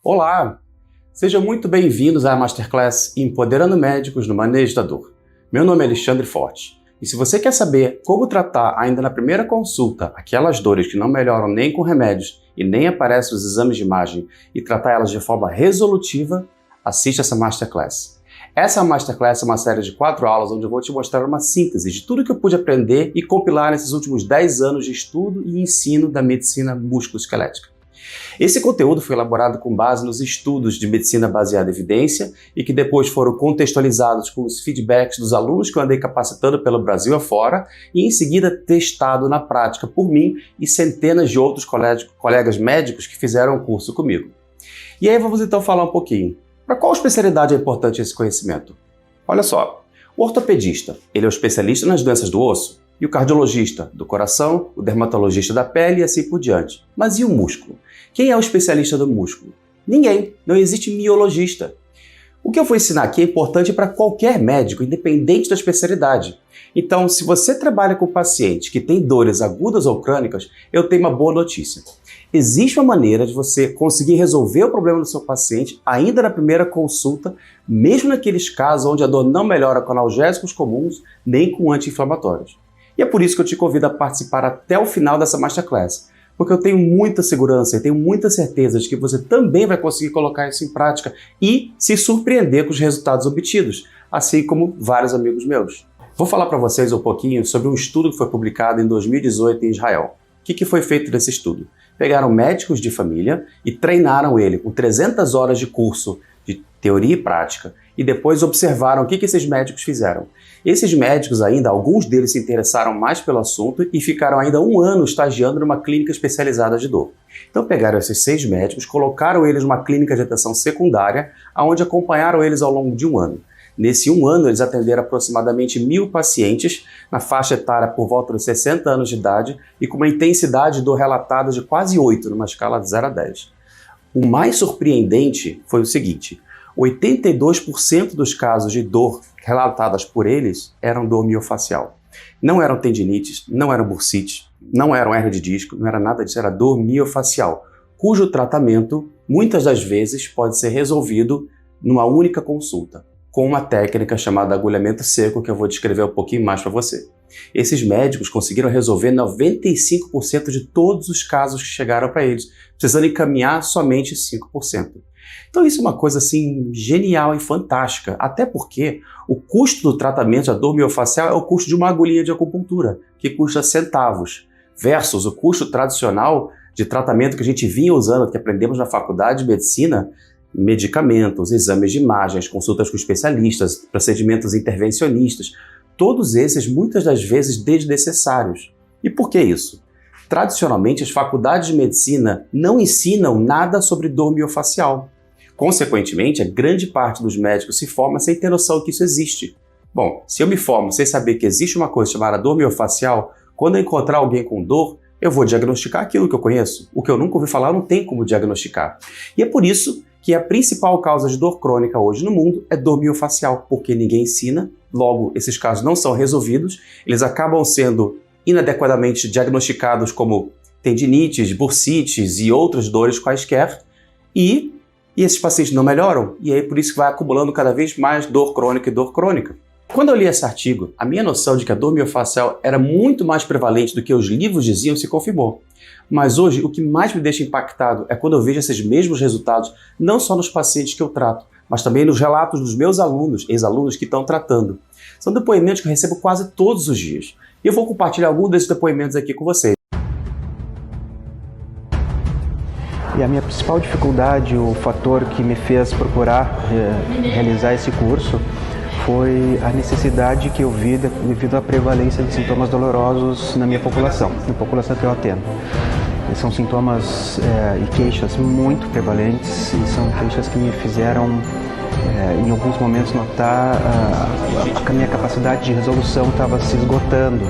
Olá! Sejam muito bem-vindos à Masterclass Empoderando Médicos no Manejo da Dor. Meu nome é Alexandre Forte e se você quer saber como tratar ainda na primeira consulta aquelas dores que não melhoram nem com remédios e nem aparecem nos exames de imagem e tratar elas de forma resolutiva, assista essa Masterclass. Essa Masterclass é uma série de 4 aulas onde eu vou te mostrar uma síntese de tudo que eu pude aprender e compilar nesses últimos 10 anos de estudo e ensino da medicina musculoesquelética. Esse conteúdo foi elaborado com base nos estudos de medicina baseada em evidência e que depois foram contextualizados com os feedbacks dos alunos que eu andei capacitando pelo Brasil afora e em seguida testado na prática por mim e centenas de outros colegas médicos que fizeram o curso comigo. E aí vamos então falar um pouquinho. Para qual especialidade é importante esse conhecimento? Olha só, o ortopedista, ele é o especialista nas doenças do osso, e o cardiologista do coração, o dermatologista da pele e assim por diante. Mas e o músculo? Quem é o especialista do músculo? Ninguém, não existe miologista. O que eu vou ensinar aqui é importante para qualquer médico, independente da especialidade. Então, se você trabalha com pacientes que têm dores agudas ou crônicas, eu tenho uma boa notícia. Existe uma maneira de você conseguir resolver o problema do seu paciente ainda na primeira consulta, mesmo naqueles casos onde a dor não melhora com analgésicos comuns nem com anti-inflamatórios. E é por isso que eu te convido a participar até o final dessa Masterclass, porque eu tenho muita segurança e tenho muita certeza de que você também vai conseguir colocar isso em prática e se surpreender com os resultados obtidos, assim como vários amigos meus. Vou falar para vocês um pouquinho sobre um estudo que foi publicado em 2018 em Israel. O que foi feito nesse estudo? Pegaram médicos de família e treinaram ele com 300 horas de curso de teoria e prática e depois observaram o que esses médicos fizeram. Esses médicos ainda, alguns deles se interessaram mais pelo assunto e ficaram ainda 1 ano estagiando numa clínica especializada de dor. Então pegaram esses 6 médicos, colocaram eles numa clínica de atenção secundária, onde acompanharam eles ao longo de 1 ano. Nesse 1 ano, eles atenderam aproximadamente 1.000 pacientes, na faixa etária por volta dos 60 anos de idade e com uma intensidade de dor relatada de quase 8, numa escala de 0 a 10. O mais surpreendente foi o seguinte: 82% dos casos de dor relatadas por eles eram dor miofacial. Não eram tendinites, não eram bursites, não eram hernia de disco, não era nada disso, era dor miofacial, cujo tratamento, muitas das vezes, pode ser resolvido numa única consulta, com uma técnica chamada agulhamento seco, que eu vou descrever um pouquinho mais para você. Esses médicos conseguiram resolver 95% de todos os casos que chegaram para eles, precisando encaminhar somente 5%. Então isso é uma coisa assim genial e fantástica, até porque o custo do tratamento da dor miofacial é o custo de uma agulhinha de acupuntura, que custa centavos, versus o custo tradicional de tratamento que a gente vinha usando, que aprendemos na faculdade de medicina, medicamentos, exames de imagens, consultas com especialistas, procedimentos intervencionistas, todos esses muitas das vezes desnecessários. E por que isso? Tradicionalmente, as faculdades de medicina não ensinam nada sobre dor miofacial. Consequentemente, a grande parte dos médicos se forma sem ter noção que isso existe. Bom, se eu me formo sem saber que existe uma coisa chamada dor miofacial, quando eu encontrar alguém com dor, eu vou diagnosticar aquilo que eu conheço. O que eu nunca ouvi falar não tem como diagnosticar. E é por isso que a principal causa de dor crônica hoje no mundo é dor miofacial, porque ninguém ensina, logo esses casos não são resolvidos, eles acabam sendo inadequadamente diagnosticados como tendinites, bursites e outras dores quaisquer, e esses pacientes não melhoram, e aí por isso que vai acumulando cada vez mais dor crônica e dor crônica. Quando eu li esse artigo, a minha noção de que a dor miofacial era muito mais prevalente do que os livros diziam se confirmou. Mas hoje, o que mais me deixa impactado é quando eu vejo esses mesmos resultados, não só nos pacientes que eu trato, mas também nos relatos dos meus alunos, ex-alunos que estão tratando. São depoimentos que eu recebo quase todos os dias. E eu vou compartilhar alguns desses depoimentos aqui com vocês. E a minha principal dificuldade, o fator que me fez procurar realizar esse curso, foi a necessidade que eu vi devido à prevalência de sintomas dolorosos na minha população, na população que eu atendo. São sintomas e queixas muito prevalentes e são queixas que me fizeram, em alguns momentos, notar que a minha capacidade de resolução estava se esgotando.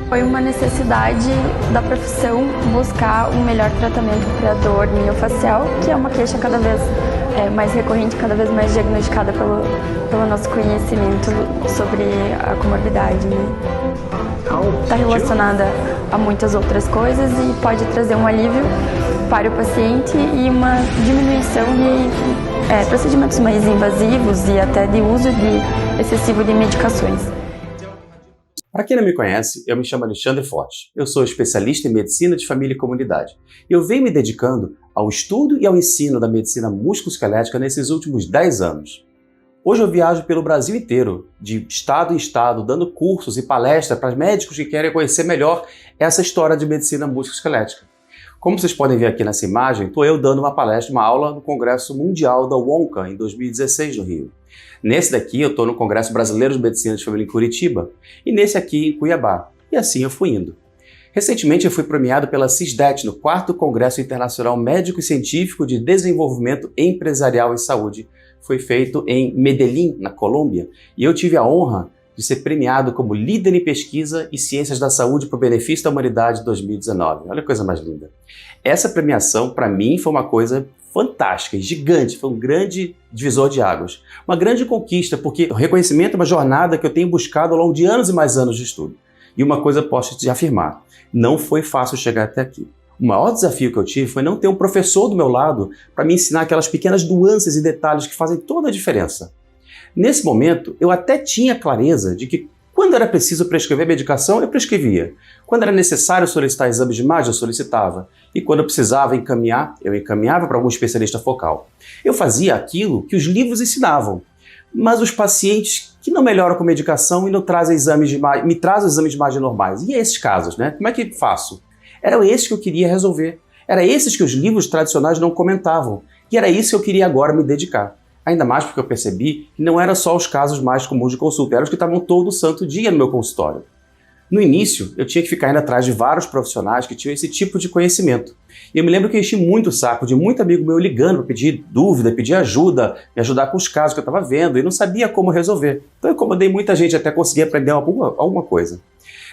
Foi uma necessidade da profissão buscar um melhor tratamento para a dor miofacial, que é uma queixa cada vez mais recorrente, cada vez mais diagnosticada pelo nosso conhecimento sobre a comorbidade, né? está relacionada a muitas outras coisas e pode trazer um alívio para o paciente e uma diminuição de procedimentos mais invasivos e até de uso excessivo de medicações. Para quem não me conhece, eu me chamo Alexandre Forte. Eu sou especialista em medicina de família e comunidade. Eu venho me dedicando ao estudo e ao ensino da medicina musculoesquelética nesses últimos 10 anos. Hoje eu viajo pelo Brasil inteiro, de estado em estado, dando cursos e palestras para médicos que querem conhecer melhor essa história de medicina musculoesquelética. Como vocês podem ver aqui nessa imagem, estou eu dando uma palestra, uma aula no Congresso Mundial da WONCA, em 2016, no Rio. Nesse daqui, eu estou no Congresso Brasileiro de Medicina de Família em Curitiba, e nesse aqui em Cuiabá. E assim eu fui indo. Recentemente eu fui premiado pela CISDET no 4º Congresso Internacional Médico e Científico de Desenvolvimento Empresarial em Saúde. Foi feito em Medellín, na Colômbia, e eu tive a honra de ser premiado como líder em pesquisa e ciências da saúde para o benefício da humanidade 2019. Olha que coisa mais linda. Essa premiação, para mim, foi uma coisa fantástica e gigante, foi um grande divisor de águas. Uma grande conquista, porque o reconhecimento é uma jornada que eu tenho buscado ao longo de anos e mais anos de estudo. E uma coisa posso te afirmar, não foi fácil chegar até aqui. O maior desafio que eu tive foi não ter um professor do meu lado para me ensinar aquelas pequenas nuances e detalhes que fazem toda a diferença. Nesse momento, eu até tinha clareza de que quando era preciso prescrever medicação, eu prescrevia. Quando era necessário solicitar exames de imagem, eu solicitava. E quando eu precisava encaminhar, eu encaminhava para algum especialista focal. Eu fazia aquilo que os livros ensinavam. Mas os pacientes que não melhoram com medicação e não trazem exames de imagem, me trazem exames de imagem normais. E esses casos, né? Como é que faço? Eram esses que eu queria resolver. Eram esses que os livros tradicionais não comentavam. E era isso que eu queria agora me dedicar. Ainda mais porque eu percebi que não eram só os casos mais comuns de consulta, eram os que estavam todo santo dia no meu consultório. No início, eu tinha que ficar indo atrás de vários profissionais que tinham esse tipo de conhecimento. E eu me lembro que eu enchi muito o saco de muito amigo meu ligando para pedir dúvida, pedir ajuda, me ajudar com os casos que eu estava vendo e não sabia como resolver. Então eu incomodei muita gente até conseguir aprender alguma coisa.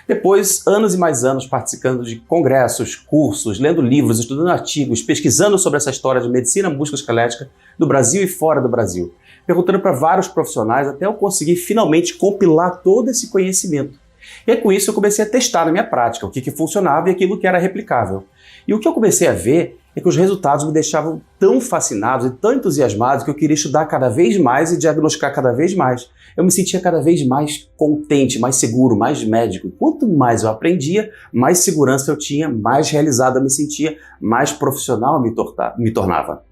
Depois, anos e mais anos participando de congressos, cursos, lendo livros, estudando artigos, pesquisando sobre essa história de medicina musculoesquelética do Brasil e fora do Brasil, perguntando para vários profissionais até eu conseguir finalmente compilar todo esse conhecimento. E com isso eu comecei a testar na minha prática o que funcionava e aquilo que era replicável. E o que eu comecei a ver é que os resultados me deixavam tão fascinados e tão entusiasmados que eu queria estudar cada vez mais e diagnosticar cada vez mais. Eu me sentia cada vez mais contente, mais seguro, mais médico. Quanto mais eu aprendia, mais segurança eu tinha, mais realizado eu me sentia, mais profissional me tornava.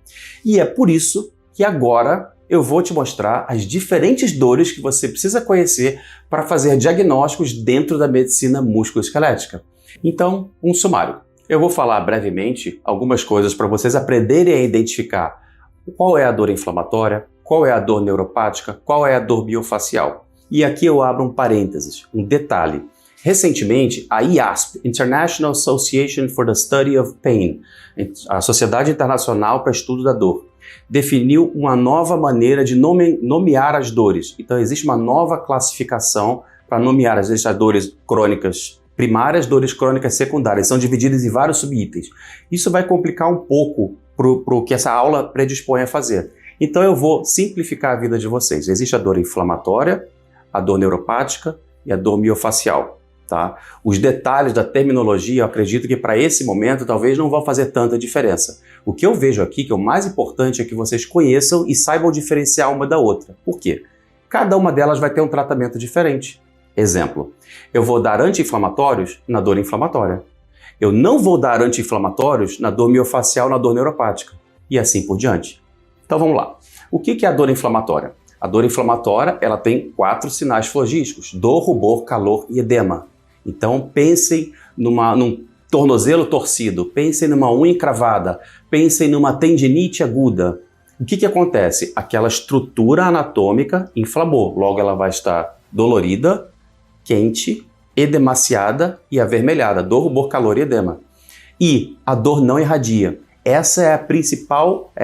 E é por isso que agora eu vou te mostrar as diferentes dores que você precisa conhecer para fazer diagnósticos dentro da medicina musculoesquelética. Então, um sumário. Eu vou falar brevemente algumas coisas para vocês aprenderem a identificar qual é a dor inflamatória, qual é a dor neuropática, qual é a dor miofacial. E aqui eu abro um parênteses, um detalhe. Recentemente, a IASP, International Association for the Study of Pain, a Sociedade Internacional para Estudo da Dor, definiu uma nova maneira de nomear as dores. Então existe uma nova classificação para nomear as dores crônicas primárias, dores crônicas secundárias. São divididas em vários subitens. Isso vai complicar um pouco para o que essa aula predispõe a fazer. Então eu vou simplificar a vida de vocês. Existe a dor inflamatória, a dor neuropática e a dor miofacial. Tá? Os detalhes da terminologia, eu acredito que para esse momento talvez não vão fazer tanta diferença. O que eu vejo aqui, que é o mais importante, é que vocês conheçam e saibam diferenciar uma da outra. Por quê? Cada uma delas vai ter um tratamento diferente. Exemplo, eu vou dar anti-inflamatórios na dor inflamatória. Eu não vou dar anti-inflamatórios na dor miofacial, na dor neuropática. E assim por diante. Então vamos lá. O que é a dor inflamatória? A dor inflamatória ela tem 4 sinais flogísticos: dor, rubor, calor e edema. Então pensem num tornozelo torcido, pensem numa unha encravada, pensem numa tendinite aguda. O que acontece? Aquela estrutura anatômica inflamou, logo ela vai estar dolorida, quente, edemaciada e avermelhada, dor, rubor, calor e edema. E a dor não irradia. Essa é a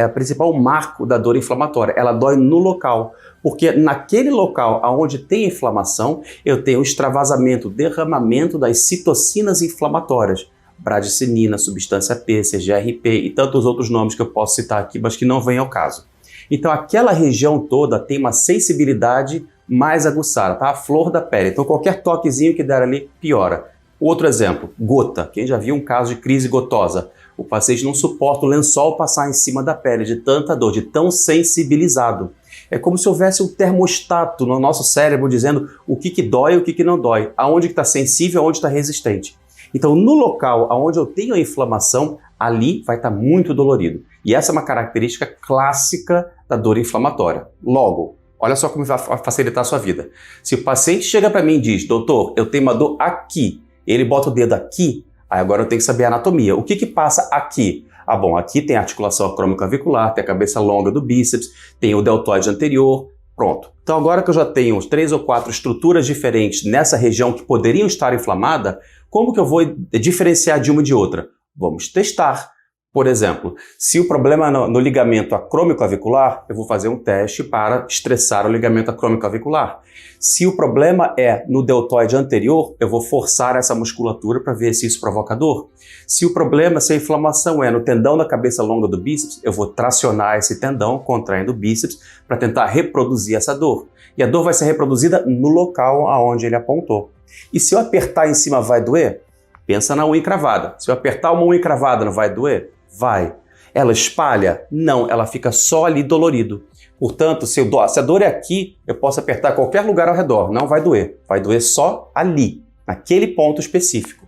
principal marco da dor inflamatória. Ela dói no local, porque naquele local onde tem inflamação, eu tenho o extravasamento, derramamento das citocinas inflamatórias, bradicinina, substância P, CGRP e tantos outros nomes que eu posso citar aqui, mas que não vêm ao caso. Então aquela região toda tem uma sensibilidade mais aguçada, tá? A flor da pele. Então qualquer toquezinho que der ali piora. Outro exemplo, gota. Quem já viu um caso de crise gotosa? O paciente não suporta o lençol passar em cima da pele de tanta dor, de tão sensibilizado. É como se houvesse um termostato no nosso cérebro dizendo o que dói e o que não dói, aonde que está sensível, aonde está resistente. Então, no local onde eu tenho a inflamação, ali vai estar muito dolorido. E essa é uma característica clássica da dor inflamatória. Logo, olha só como vai facilitar a sua vida. Se o paciente chega para mim e diz, doutor, eu tenho uma dor aqui, ele bota o dedo aqui, aí agora eu tenho que saber a anatomia. O que passa aqui? Ah, bom, aqui tem a articulação acromioclavicular, tem a cabeça longa do bíceps, tem o deltoide anterior, pronto. Então agora que eu já tenho 3 ou 4 estruturas diferentes nessa região que poderiam estar inflamada, como que eu vou diferenciar de uma de outra? Vamos testar. Por exemplo, se o problema é no ligamento acromioclavicular, eu vou fazer um teste para estressar o ligamento acromioclavicular. Se o problema é no deltoide anterior, eu vou forçar essa musculatura para ver se isso provoca dor. Se a inflamação é no tendão da cabeça longa do bíceps, eu vou tracionar esse tendão, contraindo o bíceps, para tentar reproduzir essa dor. E a dor vai ser reproduzida no local aonde ele apontou. E se eu apertar em cima, vai doer? Pensa na unha encravada. Se eu apertar uma unha encravada, não vai doer? Vai. Ela espalha? Não, ela fica só ali dolorido. Portanto, se a dor é aqui, eu posso apertar qualquer lugar ao redor, não vai doer. Vai doer só ali, naquele ponto específico.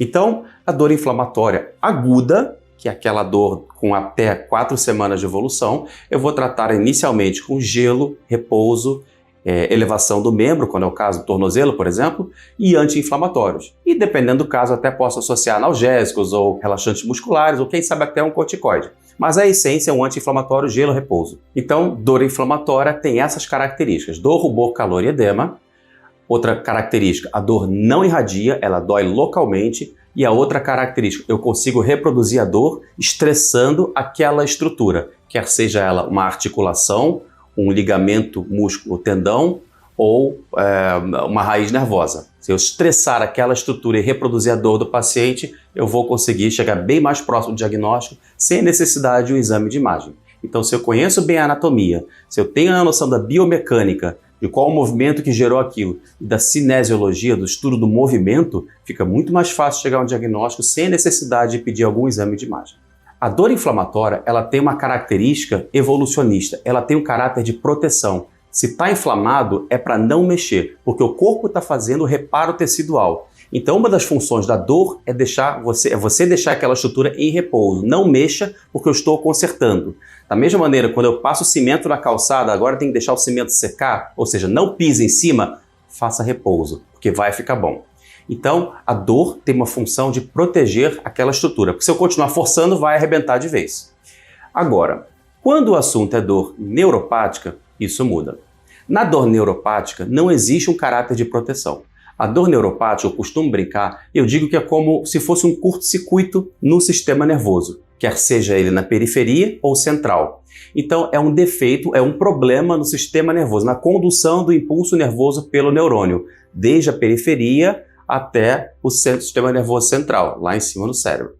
Então, a dor inflamatória aguda, que é aquela dor com até 4 semanas de evolução, eu vou tratar inicialmente com gelo, repouso, elevação do membro, quando é o caso do tornozelo, por exemplo, e anti-inflamatórios. E dependendo do caso, até posso associar analgésicos ou relaxantes musculares, ou quem sabe até um corticoide. Mas a essência é um anti-inflamatório, gelo, repouso. Então, dor inflamatória tem essas características: dor, rubor, calor e edema. Outra característica, a dor não irradia, ela dói localmente. E a outra característica, eu consigo reproduzir a dor estressando aquela estrutura, quer seja ela uma articulação, um ligamento, músculo, tendão ou uma raiz nervosa. Se eu estressar aquela estrutura e reproduzir a dor do paciente, eu vou conseguir chegar bem mais próximo do diagnóstico sem necessidade de um exame de imagem. Então, se eu conheço bem a anatomia, se eu tenho a noção da biomecânica, de qual o movimento que gerou aquilo, e da cinesiologia, do estudo do movimento, fica muito mais fácil chegar a um diagnóstico sem necessidade de pedir algum exame de imagem. A dor inflamatória, ela tem uma característica evolucionista, ela tem um caráter de proteção. Se está inflamado, é para não mexer, porque o corpo está fazendo o reparo tecidual. Então, uma das funções da dor é você deixar aquela estrutura em repouso. Não mexa, porque eu estou consertando. Da mesma maneira, quando eu passo cimento na calçada, agora tem que deixar o cimento secar, ou seja, não pise em cima, faça repouso, porque vai ficar bom. Então, a dor tem uma função de proteger aquela estrutura, porque se eu continuar forçando, vai arrebentar de vez. Agora, quando o assunto é dor neuropática, isso muda. Na dor neuropática, não existe um caráter de proteção. A dor neuropática, eu costumo brincar, eu digo que é como se fosse um curto-circuito no sistema nervoso, quer seja ele na periferia ou central. Então, é um defeito, é um problema no sistema nervoso, na condução do impulso nervoso pelo neurônio, desde a periferia até o sistema nervoso central, lá em cima no cérebro.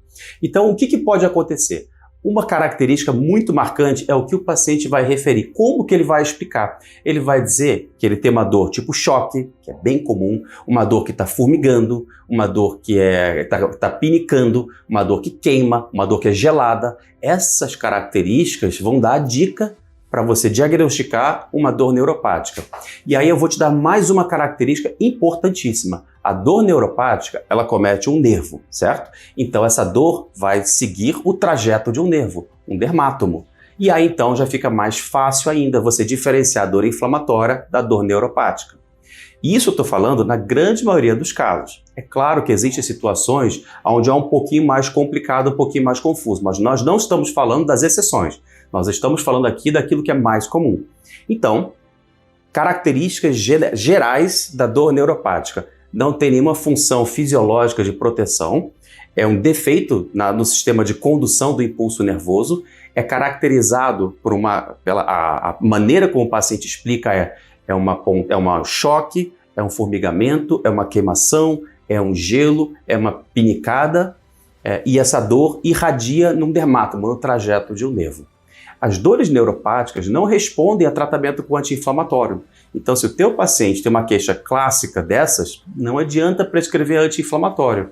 Então, o que pode acontecer? Uma característica muito marcante é o que o paciente vai referir. Como que ele vai explicar? Ele vai dizer que ele tem uma dor tipo choque, que é bem comum, uma dor que está formigando, uma dor que está pinicando, uma dor que queima, uma dor que é gelada. Essas características vão dar a dica para você diagnosticar uma dor neuropática. E aí eu vou te dar mais uma característica importantíssima. A dor neuropática, ela comete um nervo, certo? Então essa dor vai seguir o trajeto de um nervo, um dermátomo. E aí então já fica mais fácil ainda você diferenciar a dor inflamatória da dor neuropática. E isso eu estou falando na grande maioria dos casos. É claro que existem situações onde é um pouquinho mais complicado, um pouquinho mais confuso, mas nós não estamos falando das exceções. Nós estamos falando aqui daquilo que é mais comum. Então, características gerais da dor neuropática. Não tem nenhuma função fisiológica de proteção, é um defeito no sistema de condução do impulso nervoso, é caracterizado pela maneira como o paciente explica é um choque, é um formigamento, é uma queimação, é um gelo, é uma pinicada, e essa dor irradia num dermátomo, no trajeto de um nervo. As dores neuropáticas não respondem a tratamento com anti-inflamatório. Então, se o teu paciente tem uma queixa clássica dessas, não adianta prescrever anti-inflamatório,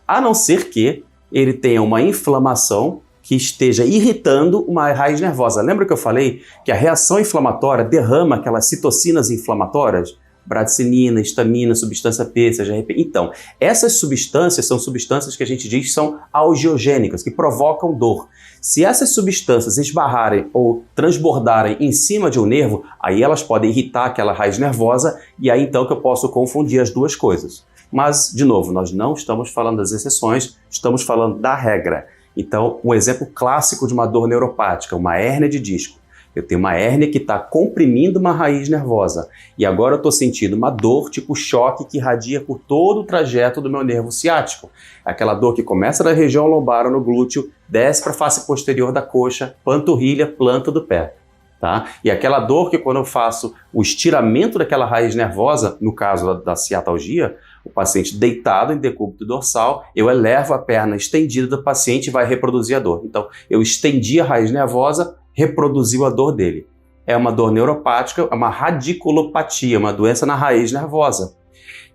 a não ser que ele tenha uma inflamação que esteja irritando uma raiz nervosa. Lembra que eu falei que a reação inflamatória derrama aquelas citocinas inflamatórias? Bradicinina, histamina, substância P, CGRP. Então, essas substâncias são substâncias que a gente diz são algiogênicas, que provocam dor. Se essas substâncias esbarrarem ou transbordarem em cima de um nervo, aí elas podem irritar aquela raiz nervosa e aí então que eu posso confundir as duas coisas. Mas, de novo, nós não estamos falando das exceções, estamos falando da regra. Então, um exemplo clássico de uma dor neuropática, uma hérnia de disco. Eu tenho uma hérnia que está comprimindo uma raiz nervosa e agora eu estou sentindo uma dor tipo choque que irradia por todo o trajeto do meu nervo ciático. Aquela dor que começa na região lombar ou no glúteo, desce para a face posterior da coxa, panturrilha, planta do pé. Tá? E aquela dor que quando eu faço o estiramento daquela raiz nervosa, no caso da ciatalgia, o paciente deitado em decúbito dorsal, eu elevo a perna estendida do paciente e vai reproduzir a dor. Então, eu estendi a raiz nervosa, reproduziu a dor dele. É uma dor neuropática, é uma radiculopatia, uma doença na raiz nervosa.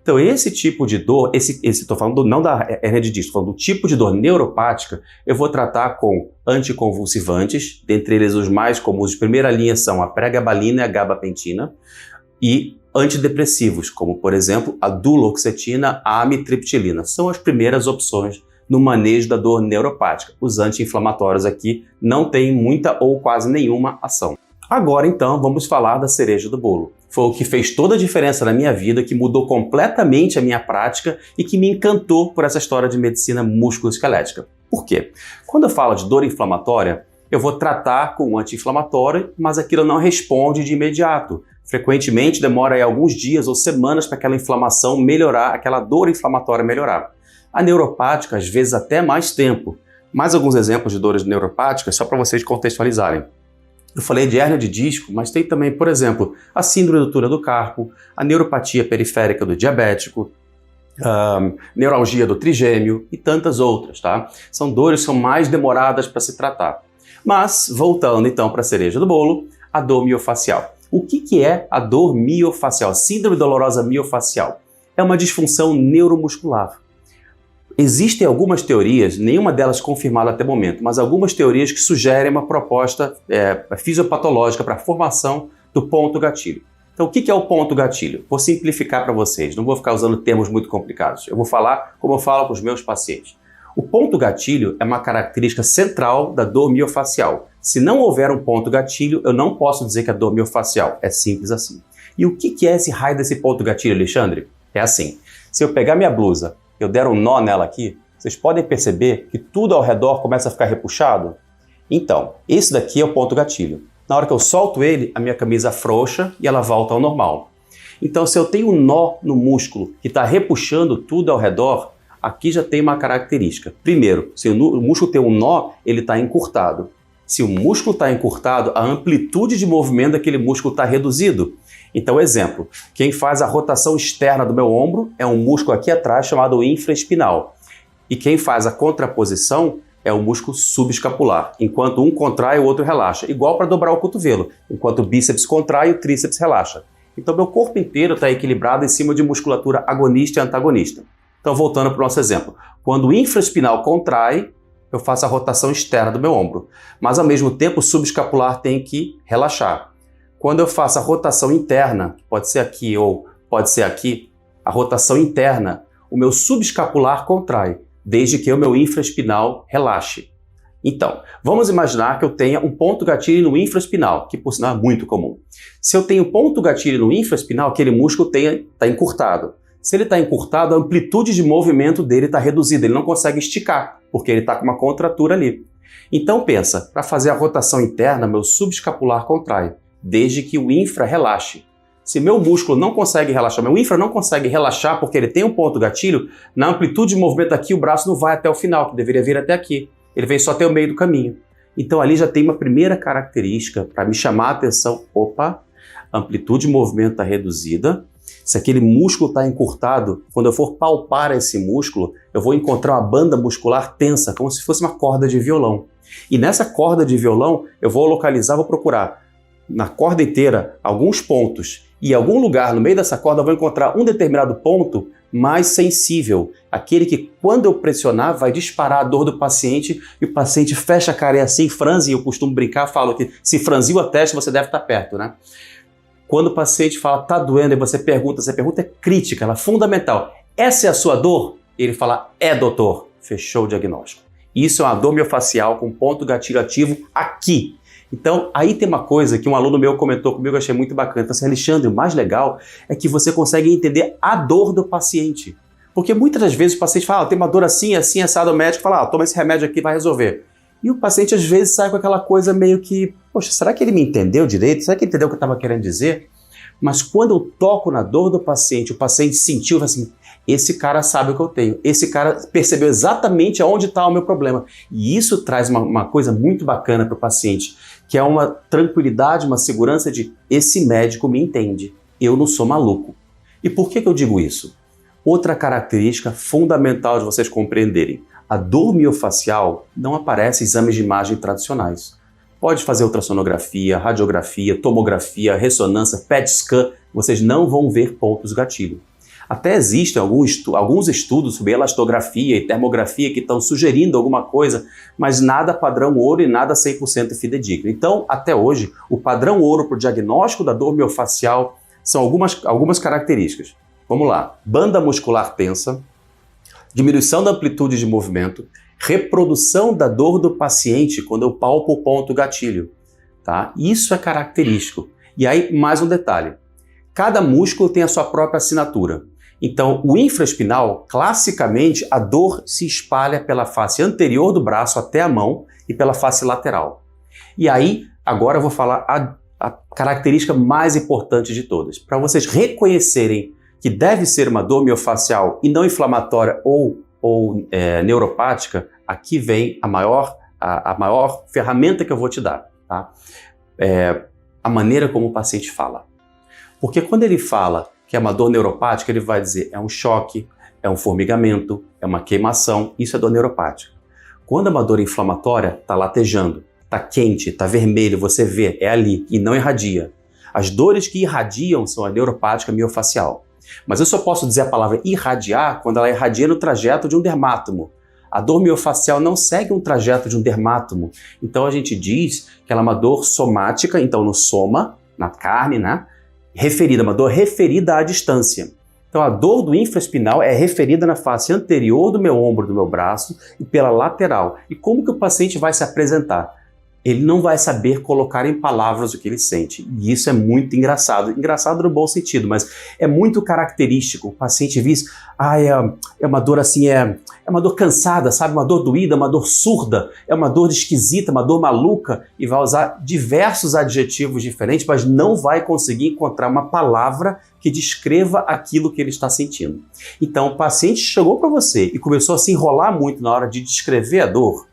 Então, esse tipo de dor, estou falando não da hérnia de disco, estou falando do tipo de dor neuropática, eu vou tratar com anticonvulsivantes, dentre eles os mais comuns de primeira linha são a pregabalina e a gabapentina, e antidepressivos, como por exemplo a duloxetina, a amitriptilina. São as primeiras opções no manejo da dor neuropática. Os anti-inflamatórios aqui não têm muita ou quase nenhuma ação. Agora então vamos falar da cereja do bolo. Foi o que fez toda a diferença na minha vida, que mudou completamente a minha prática e que me encantou por essa história de medicina musculoesquelética. Por quê? Quando eu falo de dor inflamatória, eu vou tratar com um anti-inflamatório, mas aquilo não responde de imediato. Frequentemente demora aí alguns dias ou semanas para aquela inflamação melhorar, aquela dor inflamatória melhorar. A neuropática, às vezes até mais tempo. Mais alguns exemplos de dores neuropáticas, só para vocês contextualizarem. Eu falei de hérnia de disco, mas tem também, por exemplo, a síndrome do túnel do carpo, a neuropatia periférica do diabético, neuralgia do trigêmeo e tantas outras, tá? São dores que são mais demoradas para se tratar. Mas, voltando então para a cereja do bolo, a dor miofacial. O que é a dor miofacial? Síndrome dolorosa miofacial. É uma disfunção neuromuscular. Existem algumas teorias, nenhuma delas confirmada até o momento, mas algumas teorias que sugerem uma proposta fisiopatológica para a formação do ponto gatilho. Então, o que é o ponto gatilho? Vou simplificar para vocês, não vou ficar usando termos muito complicados. Eu vou falar como eu falo com os meus pacientes. O ponto gatilho é uma característica central da dor miofacial. Se não houver um ponto gatilho, eu não posso dizer que é dor miofacial. É simples assim. E o que é esse raio desse ponto gatilho, Alexandre? É assim, se eu pegar minha blusa, eu der um nó nela aqui, vocês podem perceber que tudo ao redor começa a ficar repuxado? Então, esse daqui é o ponto gatilho. Na hora que eu solto ele, a minha camisa afrouxa e ela volta ao normal. Então, se eu tenho um nó no músculo que está repuxando tudo ao redor, aqui já tem uma característica. Primeiro, se o músculo tem um nó, ele está encurtado. Se o músculo está encurtado, a amplitude de movimento daquele músculo está reduzido. Então, exemplo, quem faz a rotação externa do meu ombro é um músculo aqui atrás chamado infraespinal. E quem faz a contraposição é o músculo subescapular. Enquanto um contrai, o outro relaxa. Igual para dobrar o cotovelo. Enquanto o bíceps contrai, o tríceps relaxa. Então, meu corpo inteiro está equilibrado em cima de musculatura agonista e antagonista. Então, voltando para o nosso exemplo. Quando o infraespinal contrai, eu faço a rotação externa do meu ombro. Mas, ao mesmo tempo, o subescapular tem que relaxar. Quando eu faço a rotação interna, pode ser aqui ou pode ser aqui, a rotação interna, o meu subescapular contrai, desde que o meu infraespinal relaxe. Então, vamos imaginar que eu tenha um ponto gatilho no infraespinal, que por sinal é muito comum. Se eu tenho ponto gatilho no infraespinal, aquele músculo está encurtado. Se ele está encurtado, a amplitude de movimento dele está reduzida, ele não consegue esticar, porque ele está com uma contratura ali. Então pensa, para fazer a rotação interna, meu subescapular contrai, desde que o infra relaxe. Se meu músculo não consegue relaxar, meu infra não consegue relaxar porque ele tem um ponto gatilho, na amplitude de movimento aqui o braço não vai até o final, que deveria vir até aqui. Ele vem só até o meio do caminho. Então ali já tem uma primeira característica para me chamar a atenção. Opa, a amplitude de movimento está reduzida. Se aquele músculo está encurtado, quando eu for palpar esse músculo, eu vou encontrar uma banda muscular tensa, como se fosse uma corda de violão. E nessa corda de violão, eu vou localizar, vou procurar na corda inteira alguns pontos. E em algum lugar no meio dessa corda eu vou encontrar um determinado ponto mais sensível. Aquele que, quando eu pressionar, vai disparar a dor do paciente e o paciente fecha a cara e assim franze. Eu costumo brincar, falo que se franziu a testa, você deve estar perto, né? Quando o paciente fala, tá doendo, e você pergunta, essa pergunta é crítica, ela é fundamental. Essa é a sua dor? Ele fala, é, doutor. Fechou o diagnóstico. Isso é uma dor miofascial com ponto gatilho ativo aqui. Então, aí tem uma coisa que um aluno meu comentou comigo, eu achei muito bacana. Ele falou assim, Alexandre, o mais legal é que você consegue entender a dor do paciente. Porque muitas das vezes o paciente fala, tem uma dor assim, assim, assado, o médico fala, toma esse remédio aqui, vai resolver. E o paciente às vezes sai com aquela coisa meio que, poxa, será que ele me entendeu direito? Será que ele entendeu o que eu estava querendo dizer? Mas quando eu toco na dor do paciente, o paciente sentiu assim, esse cara sabe o que eu tenho, esse cara percebeu exatamente aonde está o meu problema. E isso traz uma coisa muito bacana para o paciente, que é uma tranquilidade, uma segurança de esse médico me entende, eu não sou maluco. E por que eu digo isso? Outra característica fundamental de vocês compreenderem, a dor miofascial não aparece em exames de imagem tradicionais. Pode fazer ultrassonografia, radiografia, tomografia, ressonância, PET scan, vocês não vão ver pontos gatilho. Até existem alguns estudos sobre elastografia e termografia que estão sugerindo alguma coisa, mas nada padrão ouro e nada 100% fidedigno. Então, até hoje, o padrão ouro para o diagnóstico da dor miofascial são algumas características. Vamos lá. Banda muscular tensa, diminuição da amplitude de movimento, reprodução da dor do paciente quando eu palpo o ponto gatilho. Tá? Isso é característico. E aí, mais um detalhe. Cada músculo tem a sua própria assinatura. Então, o infraespinal, classicamente, a dor se espalha pela face anterior do braço até a mão e pela face lateral. E aí, agora eu vou falar a característica mais importante de todas. Para vocês reconhecerem que deve ser uma dor miofascial e não inflamatória ou neuropática, aqui vem a maior ferramenta que eu vou te dar. Tá? A maneira como o paciente fala. Porque quando ele fala que é uma dor neuropática, ele vai dizer é um choque, é um formigamento, é uma queimação, isso é dor neuropática. Quando é uma dor inflamatória, está latejando, está quente, está vermelho, você vê, é ali e não irradia. As dores que irradiam são a neuropática miofascial. Mas eu só posso dizer a palavra irradiar quando ela irradia no trajeto de um dermátomo. A dor miofascial não segue um trajeto de um dermátomo. Então a gente diz que ela é uma dor somática, então no soma, na carne, né? Referida, uma dor referida à distância. Então a dor do infraespinal é referida na face anterior do meu ombro, do meu braço e pela lateral. E como que o paciente vai se apresentar? Ele não vai saber colocar em palavras o que ele sente. E isso é muito engraçado. Engraçado no bom sentido, mas é muito característico. O paciente diz, é uma dor assim, é uma dor cansada, sabe? Uma dor doída, uma dor surda, é uma dor esquisita, uma dor maluca. E vai usar diversos adjetivos diferentes, mas não vai conseguir encontrar uma palavra que descreva aquilo que ele está sentindo. Então, o paciente chegou para você e começou a se enrolar muito na hora de descrever a dor.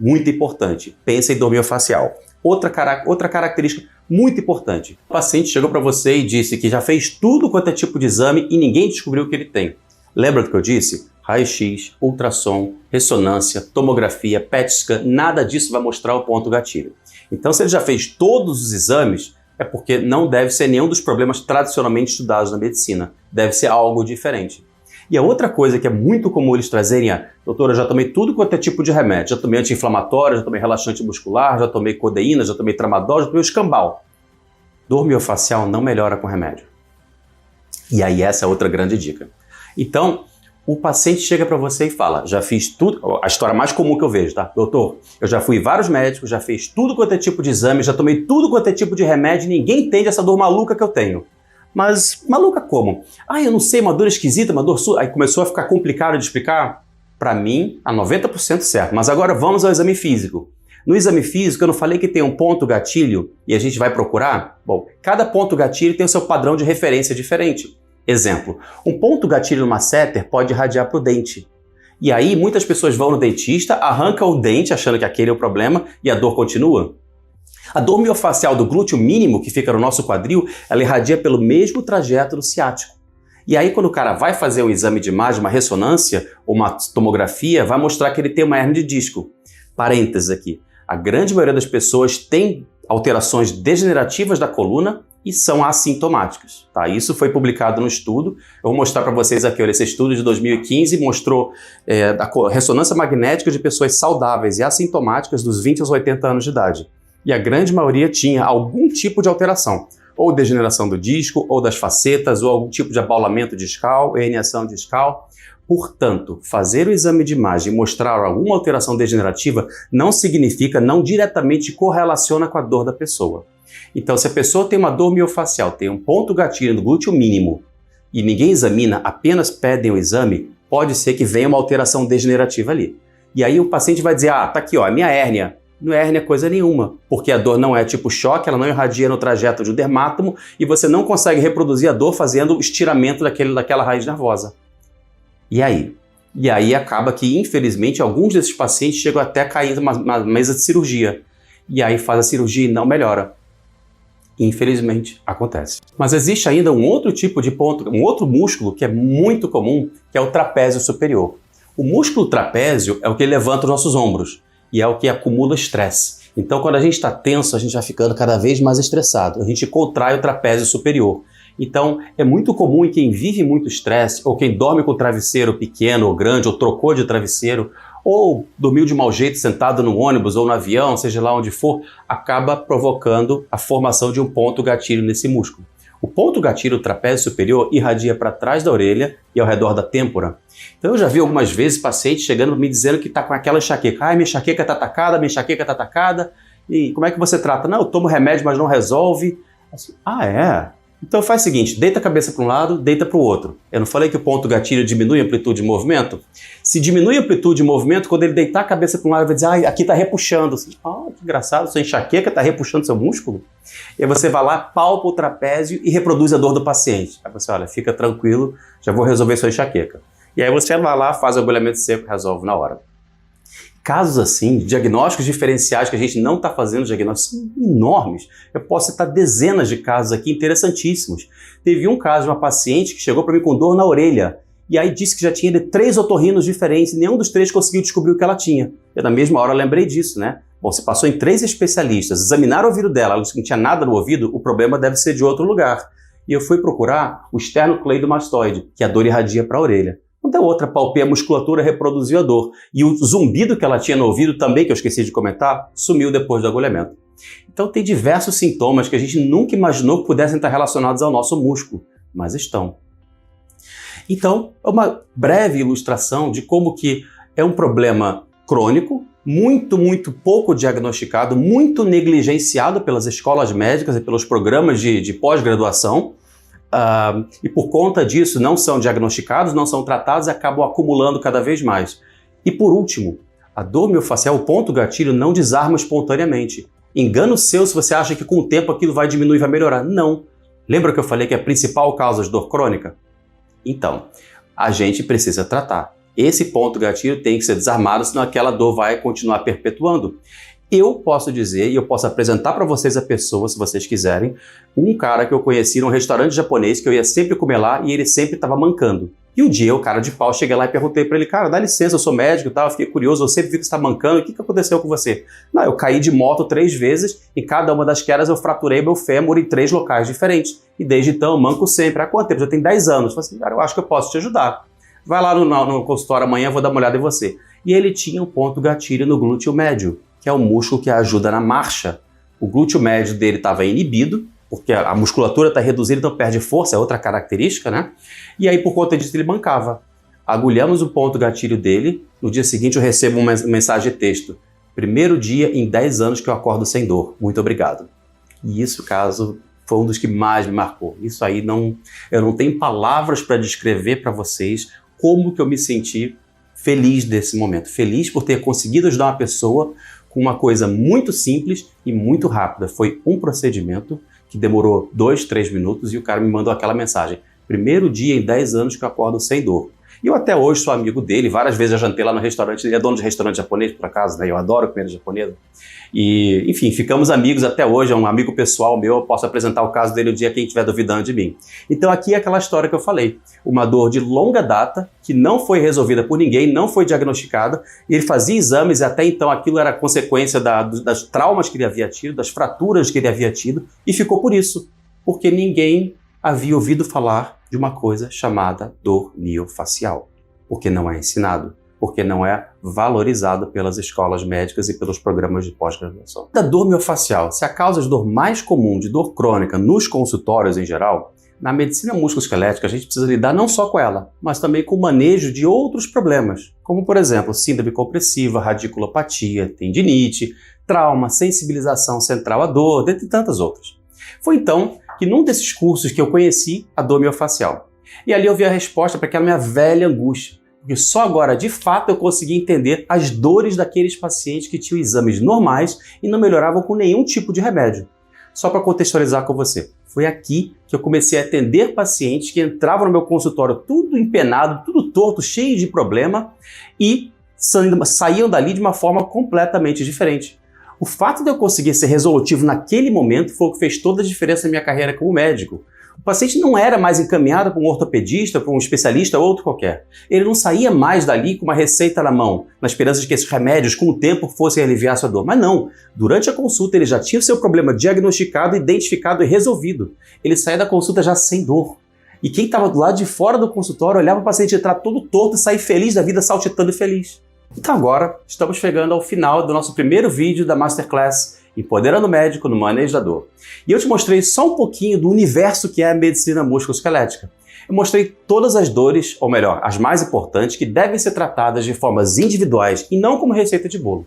Muito importante, pensa em dor miofascial. Outra característica muito importante. O paciente chegou para você e disse que já fez tudo quanto é tipo de exame e ninguém descobriu o que ele tem. Lembra do que eu disse? Raio-X, ultrassom, ressonância, tomografia, PET scan, nada disso vai mostrar o ponto gatilho. Então, se ele já fez todos os exames, é porque não deve ser nenhum dos problemas tradicionalmente estudados na medicina. Deve ser algo diferente. E a outra coisa que é muito comum eles trazerem é, doutora, eu já tomei tudo quanto é tipo de remédio, já tomei anti-inflamatório, já tomei relaxante muscular, já tomei codeína, já tomei tramadol, já tomei o escambau. Dor miofascial não melhora com remédio. E aí essa é outra grande dica. Então, o paciente chega para você e fala, já fiz tudo, a história mais comum que eu vejo, tá? Doutor, eu já fui em vários médicos, já fiz tudo quanto é tipo de exame, já tomei tudo quanto é tipo de remédio, ninguém entende essa dor maluca que eu tenho. Mas maluca como? Eu não sei, uma dor esquisita, uma dor surda. Aí começou a ficar complicado de explicar? Para mim, a 90% certo. Mas agora vamos ao exame físico. No exame físico, eu não falei que tem um ponto gatilho e a gente vai procurar? Bom, cada ponto gatilho tem o seu padrão de referência diferente. Exemplo, um ponto gatilho no masseter pode irradiar para o dente. E aí muitas pessoas vão no dentista, arrancam o dente achando que aquele é o problema e a dor continua. A dor miofascial do glúteo mínimo, que fica no nosso quadril, ela irradia pelo mesmo trajeto do ciático. E aí, quando o cara vai fazer um exame de imagem, uma ressonância ou uma tomografia, vai mostrar que ele tem uma hérnia de disco. Parênteses aqui. A grande maioria das pessoas tem alterações degenerativas da coluna e são assintomáticas. Tá? Isso foi publicado no estudo. Eu vou mostrar para vocês aqui, olha, esse estudo de 2015 mostrou a ressonância magnética de pessoas saudáveis e assintomáticas dos 20 aos 80 anos de idade. E a grande maioria tinha algum tipo de alteração, ou degeneração do disco, ou das facetas, ou algum tipo de abaulamento discal, herniação discal. Portanto, fazer o exame de imagem e mostrar alguma alteração degenerativa não significa, não diretamente correlaciona com a dor da pessoa. Então, se a pessoa tem uma dor miofascial, tem um ponto gatilho no glúteo mínimo e ninguém examina, apenas pedem o exame, pode ser que venha uma alteração degenerativa ali. E aí o paciente vai dizer, tá aqui, ó, a minha hérnia. Não é hérnia coisa nenhuma, porque a dor não é tipo choque, ela não irradia no trajeto de um dermátomo e você não consegue reproduzir a dor fazendo o estiramento daquela raiz nervosa. E aí? E aí acaba que, infelizmente, alguns desses pacientes chegam até a cair numa mesa de cirurgia. E aí faz a cirurgia e não melhora. Infelizmente, acontece. Mas existe ainda um outro tipo de ponto, um outro músculo que é muito comum, que é o trapézio superior. O músculo trapézio é o que levanta os nossos ombros e é o que acumula estresse. Então, quando a gente está tenso, a gente vai ficando cada vez mais estressado. A gente contrai o trapézio superior. Então, é muito comum em quem vive muito estresse, ou quem dorme com o travesseiro pequeno ou grande, ou trocou de travesseiro, ou dormiu de mau jeito sentado no ônibus ou no avião, seja lá onde for, acaba provocando a formação de um ponto gatilho nesse músculo. O ponto gatilho do trapézio superior irradia para trás da orelha e ao redor da têmpora. Então eu já vi algumas vezes pacientes chegando me dizendo que está com aquela enxaqueca. Minha enxaqueca está atacada, minha enxaqueca está atacada. E como é que você trata? Não, eu tomo remédio, mas não resolve. Assim, é? Então faz o seguinte, deita a cabeça para um lado, deita para o outro. Eu não falei que o ponto gatilho diminui a amplitude de movimento? Se diminui a amplitude de movimento, quando ele deitar a cabeça para um lado, ele vai dizer, aqui está repuxando. Assim, que engraçado, sua enxaqueca está repuxando seu músculo? E aí você vai lá, palpa o trapézio e reproduz a dor do paciente. Aí você, olha, fica tranquilo, já vou resolver sua enxaqueca. E aí você vai lá, faz o agulhamento seco e resolve na hora. Casos assim, diagnósticos diferenciais que a gente não está fazendo, diagnósticos enormes. Eu posso citar dezenas de casos aqui interessantíssimos. Teve um caso de uma paciente que chegou para mim com dor na orelha e aí disse que já tinha 3 otorrinos diferentes e nenhum dos 3 conseguiu descobrir o que ela tinha. Eu na mesma hora lembrei disso, né? Bom, você passou em 3 especialistas, examinaram o ouvido dela, ela disse que não tinha nada no ouvido, o problema deve ser de outro lugar. E eu fui procurar o esternocleidomastoide, que a dor irradia para a orelha. Não deu outra, palpei a musculatura, reproduziu a dor. E o zumbido que ela tinha no ouvido também, que eu esqueci de comentar, sumiu depois do agulhamento. Então tem diversos sintomas que a gente nunca imaginou que pudessem estar relacionados ao nosso músculo, mas estão. Então, é uma breve ilustração de como que é um problema crônico, muito pouco diagnosticado, muito negligenciado pelas escolas médicas e pelos programas de pós-graduação. E por conta disso não são diagnosticados, não são tratados e acabam acumulando cada vez mais. E por último, a dor miofascial, o ponto gatilho, não desarma espontaneamente. Engano seu se você acha que com o tempo aquilo vai diminuir e vai melhorar. Não. Lembra que eu falei que é a principal causa de dor crônica? Então, a gente precisa tratar. Esse ponto gatilho tem que ser desarmado, senão aquela dor vai continuar perpetuando. Eu posso dizer, e eu posso apresentar para vocês a pessoa, se vocês quiserem, um cara que eu conheci num restaurante japonês, que eu ia sempre comer lá, e ele sempre estava mancando. E um dia, o cara de pau, cheguei lá e perguntei para ele, cara, dá licença, eu sou médico e tal, eu fiquei curioso, eu sempre vi que você está mancando, o que aconteceu com você? Não, eu caí de moto 3 vezes, e cada uma das quedas eu fraturei meu fêmur em 3 locais diferentes. E desde então, eu manco sempre. Há quanto tempo? Já tem 10 anos. Eu falei assim, cara, eu acho que eu posso te ajudar. Vai lá no consultório amanhã, eu vou dar uma olhada em você. E ele tinha um ponto gatilho no glúteo médio, que é o músculo que ajuda na marcha. O glúteo médio dele estava inibido, porque a musculatura está reduzida, então perde força, é outra característica, né? E aí, por conta disso, ele mancava. Agulhamos o ponto gatilho dele, no dia seguinte eu recebo uma mensagem de texto. 1º dia em 10 anos que eu acordo sem dor. Muito obrigado. E isso, caso, foi um dos que mais me marcou. Isso aí, eu não tenho palavras para descrever para vocês como que eu me senti feliz desse momento. Feliz por ter conseguido ajudar uma pessoa com uma coisa muito simples e muito rápida. Foi um procedimento que demorou 2, 3 minutos e o cara me mandou aquela mensagem. 1º dia em 10 anos que eu acordo sem dor. E eu até hoje sou amigo dele, várias vezes eu jantei lá no restaurante, ele é dono de restaurante japonês, por acaso, né? Eu adoro comida japonesa. E, enfim, ficamos amigos até hoje, é um amigo pessoal meu, eu posso apresentar o caso dele o dia que quem estiver duvidando de mim. Então aqui é aquela história que eu falei, uma dor de longa data, que não foi resolvida por ninguém, não foi diagnosticada, e ele fazia exames e até então aquilo era consequência das traumas que ele havia tido, das fraturas que ele havia tido, e ficou por isso, porque ninguém havia ouvido falar de uma coisa chamada dor miofacial, porque não é ensinado, porque não é valorizado pelas escolas médicas e pelos programas de pós-graduação. Da dor miofacial, se a causa de dor mais comum de dor crônica nos consultórios em geral, na medicina musculoesquelética a gente precisa lidar não só com ela, mas também com o manejo de outros problemas, como por exemplo síndrome compressiva, radiculopatia, tendinite, trauma, sensibilização central à dor, dentre tantas outras. Foi então que num desses cursos que eu conheci a dor miofacial. E ali eu vi a resposta para aquela minha velha angústia, porque só agora, de fato, eu consegui entender as dores daqueles pacientes que tinham exames normais e não melhoravam com nenhum tipo de remédio. Só para contextualizar com você, foi aqui que eu comecei a atender pacientes que entravam no meu consultório tudo empenado, tudo torto, cheio de problema e saíam dali de uma forma completamente diferente. O fato de eu conseguir ser resolutivo naquele momento foi o que fez toda a diferença na minha carreira como médico. O paciente não era mais encaminhado para um ortopedista, para um especialista ou outro qualquer. Ele não saía mais dali com uma receita na mão, na esperança de que esses remédios, com o tempo, fossem aliviar a sua dor. Mas não. Durante a consulta, ele já tinha o seu problema diagnosticado, identificado e resolvido. Ele saía da consulta já sem dor. E quem estava do lado de fora do consultório olhava o paciente entrar todo torto e sair feliz da vida, saltitando e feliz. Então agora, estamos chegando ao final do nosso primeiro vídeo da Masterclass Empoderando o Médico no Manejo da Dor. E eu te mostrei só um pouquinho do universo que é a medicina musculoesquelética. Eu mostrei todas as dores, ou melhor, as mais importantes, que devem ser tratadas de formas individuais e não como receita de bolo.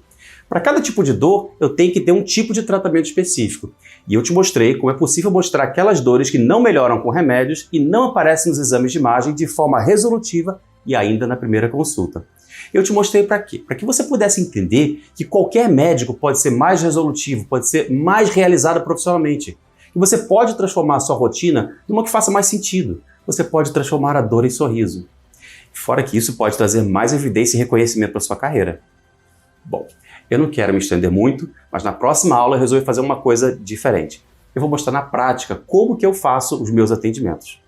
Para cada tipo de dor, eu tenho que ter um tipo de tratamento específico. E eu te mostrei como é possível mostrar aquelas dores que não melhoram com remédios e não aparecem nos exames de imagem de forma resolutiva e ainda na primeira consulta. Eu te mostrei para quê? Para que você pudesse entender que qualquer médico pode ser mais resolutivo, pode ser mais realizado profissionalmente. Que você pode transformar a sua rotina numa que faça mais sentido. Você pode transformar a dor em sorriso. Fora que isso pode trazer mais evidência e reconhecimento para sua carreira. Bom, eu não quero me estender muito, mas na próxima aula eu resolvi fazer uma coisa diferente. Eu vou mostrar na prática como que eu faço os meus atendimentos.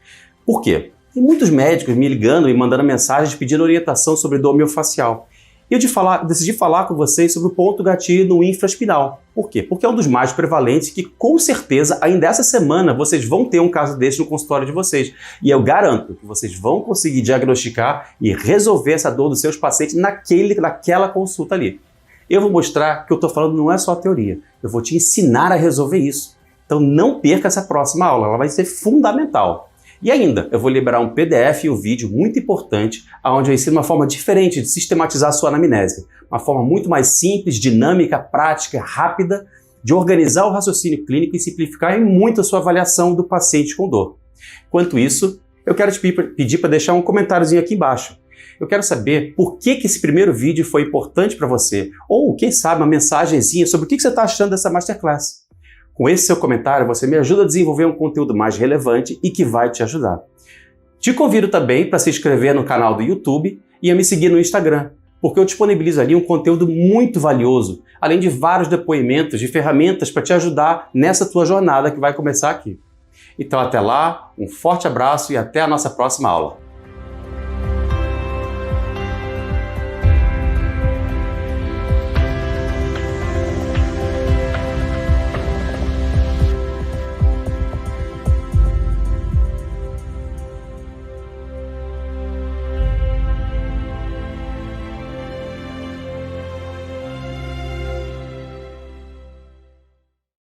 Por quê? Tem muitos médicos me ligando e mandando mensagens pedindo orientação sobre dor miofacial. E eu decidi falar com vocês sobre o ponto gatilho no infraespinal. Por quê? Porque é um dos mais prevalentes que, com certeza, ainda essa semana vocês vão ter um caso desse no consultório de vocês. E eu garanto que vocês vão conseguir diagnosticar e resolver essa dor dos seus pacientes naquela consulta ali. Eu vou mostrar que o que eu estou falando não é só teoria. Eu vou te ensinar a resolver isso. Então não perca essa próxima aula, ela vai ser fundamental. E ainda, eu vou liberar um PDF e um vídeo muito importante, onde eu ensino uma forma diferente de sistematizar a sua anamnese. Uma forma muito mais simples, dinâmica, prática, rápida, de organizar o raciocínio clínico e simplificar em muito a sua avaliação do paciente com dor. Enquanto isso, eu quero te pedir para deixar um comentáriozinho aqui embaixo. Eu quero saber por que esse primeiro vídeo foi importante para você, ou quem sabe uma mensagenzinha sobre o que você está achando dessa Masterclass. Com esse seu comentário, você me ajuda a desenvolver um conteúdo mais relevante e que vai te ajudar. Te convido também para se inscrever no canal do YouTube e a me seguir no Instagram, porque eu disponibilizo ali um conteúdo muito valioso, além de vários depoimentos de ferramentas para te ajudar nessa tua jornada que vai começar aqui. Então até lá, um forte abraço e até a nossa próxima aula.